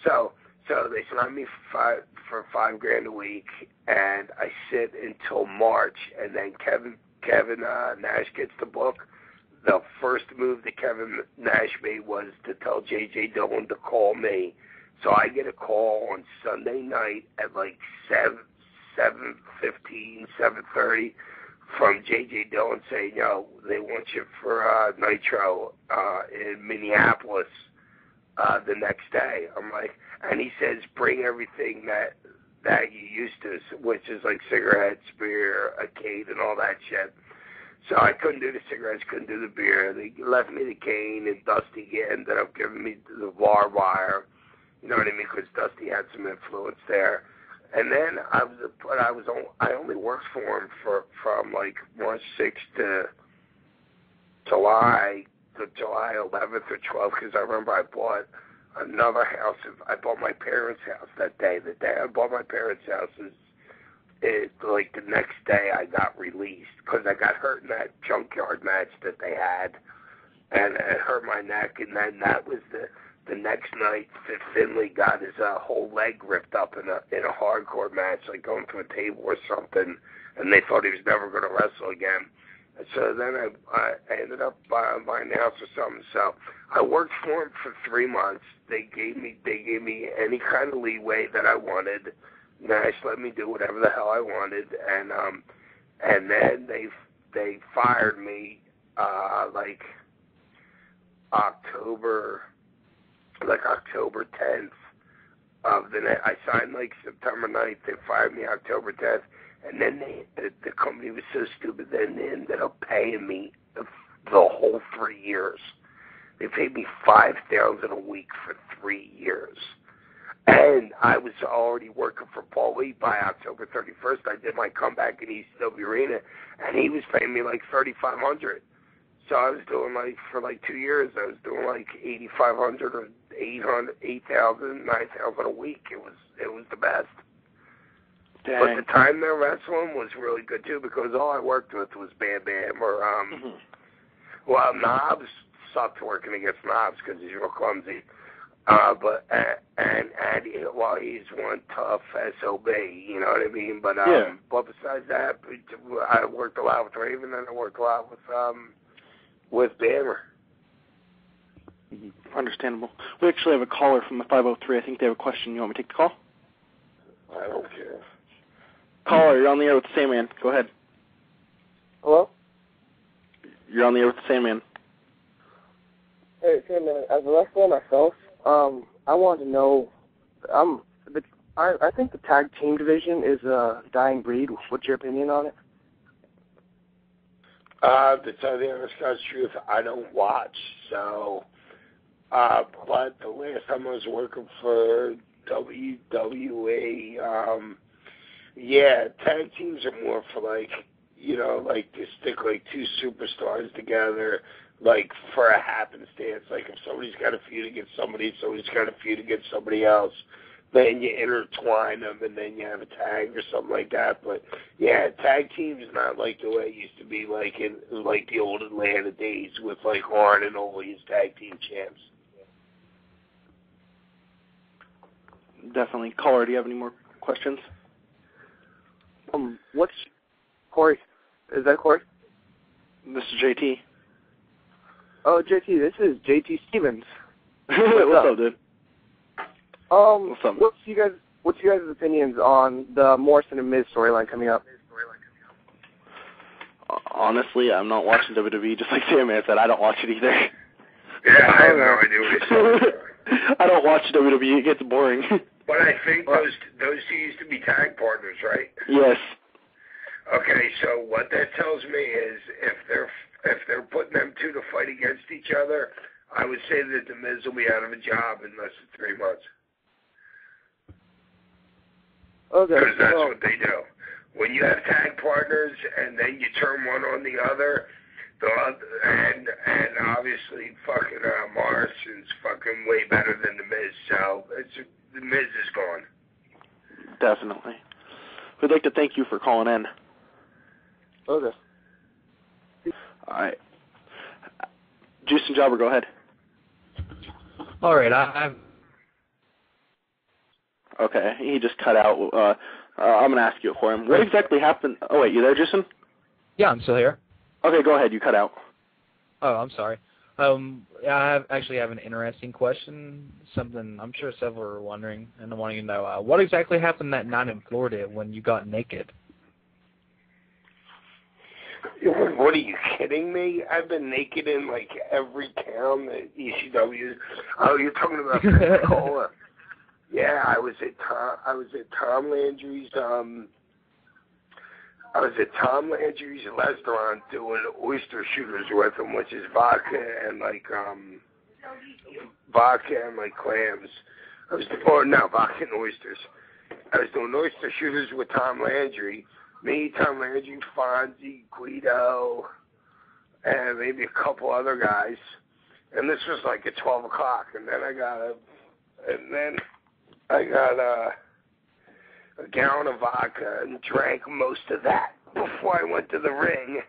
So they signed me for $5,000 a week, and I sit until March, and then Kevin Nash gets the book. The first move that Kevin Nash made was to tell J.J. Dillon to call me. So I get a call on Sunday night at like 7:15, 7:30 from J.J. Dillon saying, yo, they want you for Nitro in Minneapolis the next day. I'm like, and he says, bring everything that you used to, which is like cigarettes, beer, a cane, and all that shit. So I couldn't do the cigarettes, couldn't do the beer. They left me the cane, and Dusty ended up giving me the barbed wire. You know what I mean? Because Dusty had some influence there. And then I only worked for him from like March 6th to July 11th or 12th, because I remember I bought another house. I bought my parents' house that day. The day I bought my parents' house is like the next day I got released because I got hurt in that junkyard match that they had, and it hurt my neck. And then that was the next night. Finley got his whole leg ripped up in a hardcore match, like going to a table or something, and they thought he was never going to wrestle again. So then I ended up buying a house or something. So I worked for him for 3 months. They gave me any kind of leeway that I wanted. Nash let me do whatever the hell I wanted, and then they fired me like October 10th of the I signed like September 9th. They fired me October 10th. And then the company was so stupid, then they ended up paying me the whole 3 years. They paid me $5,000 a week for 3 years. And I was already working for Paul Lee by October 31st. I did my comeback in East Sylvia Arena, and he was paying me like $3,500. So I was doing like, for like 2 years, I was doing like $8,500 or $8,000, $9,000 a week. It was the best. Dang. But the time they're wrestling was really good too, because all I worked with was Bam Bam or well, Knobs sucked working against Knobs because he's real clumsy. But he's one tough SOB, you know what I mean? But but besides that, I worked a lot with Raven, and I worked a lot with Bammer. Understandable. We actually have a caller from the 503. I think they have a question. You want me to take the call? I don't care. Caller, you're on the air with the Sandman. Go ahead. Hello? You're on the air with the Sandman. Hey, Sandman, as a wrestler myself, I want to know, I think the tag team division is a dying breed. What's your opinion on it? To tell the honest God's truth, I don't watch, so, but the last time I was working for WWE, tag teams are more for like, you know, like to stick like two superstars together, like for a happenstance. Like if somebody's got a feud against somebody, somebody's got a feud against somebody else, then you intertwine them and then you have a tag or something like that. But yeah, tag team is not like the way it used to be, like in like the old Atlanta days with like Arn and Ole as tag team champs. Definitely. Caller, do you have any more questions? What's Corey? Is that Corey? This is JT. Oh, JT, this is JT Stevens. What's up, dude? What's up? What's you guys' opinions on the Morrison and Miz storyline coming up? Honestly, I'm not watching WWE. Just like Sandman said, I don't watch it either. Yeah, I have no idea what you're talking about. I don't watch WWE. It gets boring. But I think those two used to be tag partners, right? Yes. Okay, so what that tells me is if they're putting them two to fight against each other, I would say that the Miz will be out of a job in less than 3 months. Okay. Because that's what they do. When you have tag partners and then you turn one on the other, and obviously fucking Morrison's fucking way better than the Miz, so the Miz is gone. Definitely. We'd like to thank you for calling in. Okay. All right. Juicin Jobber, go ahead. All right. Okay, he just cut out. I'm going to ask you it for him. What exactly happened? Oh, wait, you there, Juicin? Yeah, I'm still here. Okay, go ahead. You cut out. Oh, I'm sorry. I actually have an interesting question, something I'm sure several are wondering and wanting to know. What exactly happened that night in Florida when you got naked? What, are you kidding me? I've been naked in, like, every town that ECW. Oh, you're talking about Pensacola. Yeah, I was at Tom Landry's restaurant doing oyster shooters with him, which is vodka and clams. Vodka and oysters. I was doing oyster shooters with Tom Landry. Me, Tom Landry, Fonzie, Guido, and maybe a couple other guys. And this was like at 12 o'clock, and then I got a gallon of vodka and drank most of that before I went to the ring.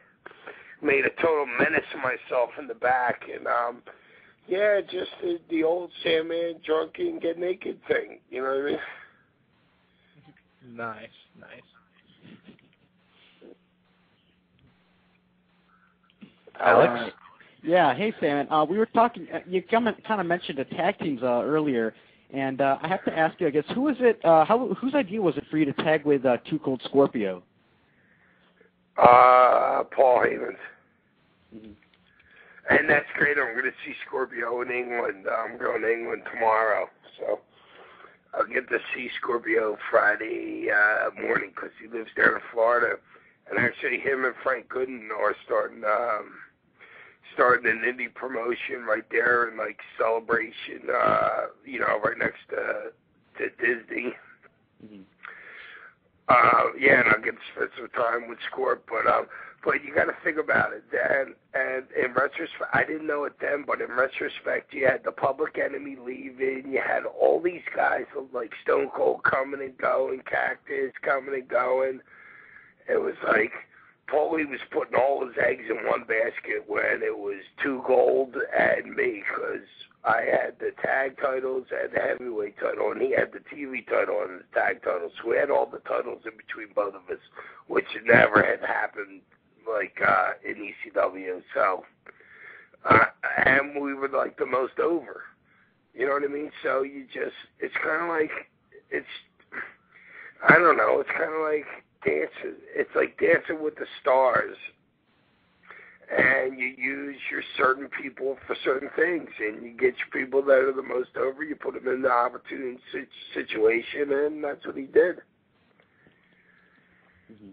Made a total menace of myself in the back, and just the old Sandman drunk and get naked thing. You know what I mean? Nice. Alex? Yeah, hey, Sam. We were talking, you kind of mentioned the tag teams earlier, and I have to ask you, I guess, whose idea was it for you to tag with Too Cold Scorpio? Paul Heyman's. Mm-hmm. And that's great. I'm going to see Scorpio in England. I'm going to England tomorrow, so I'll get to see Scorpio Friday morning because he lives there in Florida. And actually, him and Frank Gooden are starting an indie promotion right there in Celebration, right next to Disney. Mm-hmm. And I'll get to spend some time with Scorp, but you got to think about it. And in retrospect, I didn't know it then, but in retrospect, you had the Public Enemy leaving, you had all these guys like Stone Cold coming and going, Cactus coming and going. It was like Paulie was putting all his eggs in one basket when it was Too Gold and me, because I had the tag titles and the heavyweight title, and he had the TV title and the tag title. So we had all the titles in between both of us, which never had happened in ECW. So, and we were the most over. You know what I mean? So it's kind of like, I don't know, it's kind of like dancing. It's like Dancing with the Stars. And you use your certain people for certain things, and you get your people that are the most over, you put them in the opportune situation, and that's what he did. Mm-hmm.